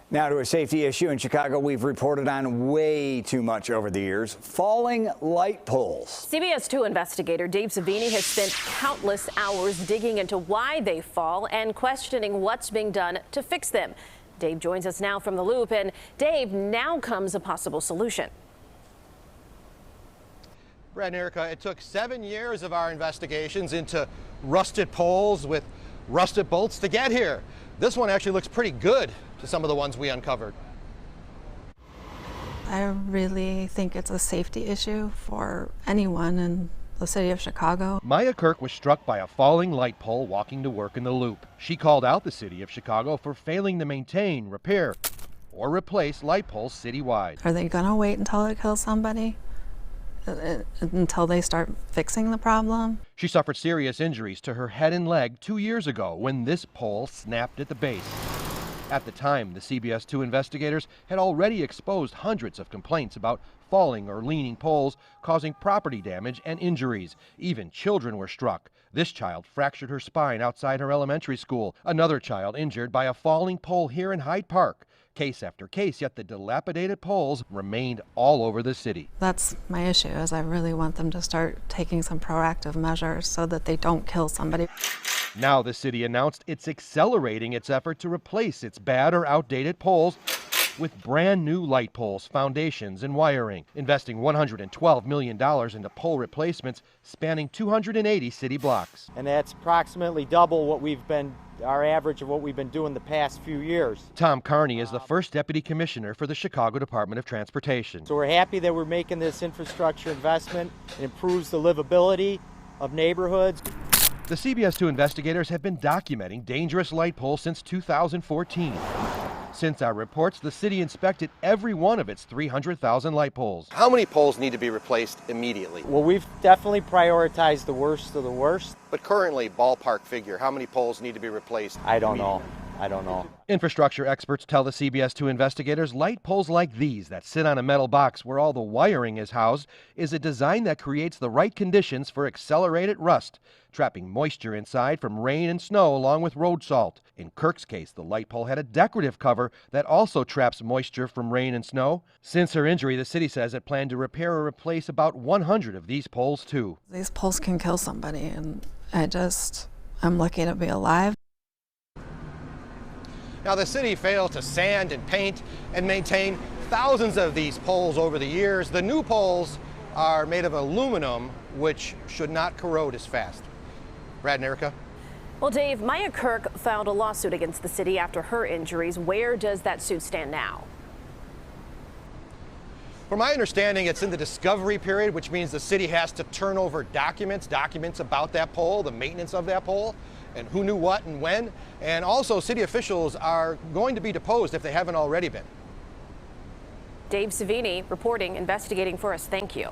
Now to a safety issue in Chicago we've reported on way too much over the years: falling light poles. CBS 2 investigator Dave Savini has spent countless hours digging into why they fall and questioning what's being done to fix them. Dave joins us now from the Loop, and Dave, now comes a possible solution. Brad and Erica, it took 7 years of our investigations into rusted poles with rusted bolts to get here. This one actually looks pretty good to some of the ones we uncovered. I really think it's a safety issue for anyone in the city of Chicago. Maya Kirk was struck by a falling light pole walking to work in the Loop. She called out the city of Chicago for failing to maintain, repair, or replace light poles citywide. Are they gonna wait until it kills somebody? Until they start fixing the problem? She suffered serious injuries to her head and leg 2 years ago when this pole snapped at the base. At the time, the CBS 2 investigators had already exposed hundreds of complaints about falling or leaning poles causing property damage and injuries. Even children were struck. This child fractured her spine outside her elementary school. Another child injured by a falling pole here in Hyde Park. Case after case, yet the dilapidated poles remained all over the city. That's my issue, is I really want them to start taking some proactive measures so that they don't kill somebody. Now the city announced it's accelerating its effort to replace its bad or outdated poles with brand new light poles, foundations, and wiring, investing $112 million into pole replacements spanning 280 city blocks. And that's approximately double what our average of what we've been doing the past few years. Tom Carney is the first deputy commissioner for the Chicago Department of Transportation. So we're happy that we're making this infrastructure investment. It improves the livability of neighborhoods. The CBS 2 investigators have been documenting dangerous light poles since 2014. Since our reports, the city inspected every one of its 300,000 light poles. How many poles need to be replaced immediately? Well, we've definitely prioritized the worst of the worst. But currently, ballpark figure, how many poles need to be replaced? I don't know. Infrastructure experts tell the CBS 2 investigators light poles like these that sit on a metal box where all the wiring is housed is a design that creates the right conditions for accelerated rust, trapping moisture inside from rain and snow along with road salt. In Kirk's case, the light pole had a decorative cover that also traps moisture from rain and snow. Since her injury, the city says it planned to repair or replace about 100 of these poles too. These poles can kill somebody, and I'm lucky to be alive. Now, the city failed to sand and paint and maintain thousands of these poles over the years. The new poles are made of aluminum, which should not corrode as fast. Brad and Erica. Well, Dave, Maya Kirk filed a lawsuit against the city after her injuries. Where does that suit stand now? From my understanding, it's in the discovery period, which means the city has to turn over documents about that pole, the maintenance of that pole, and who knew what and when. And also, city officials are going to be deposed if they haven't already been. Dave Savini reporting, investigating for us. Thank you.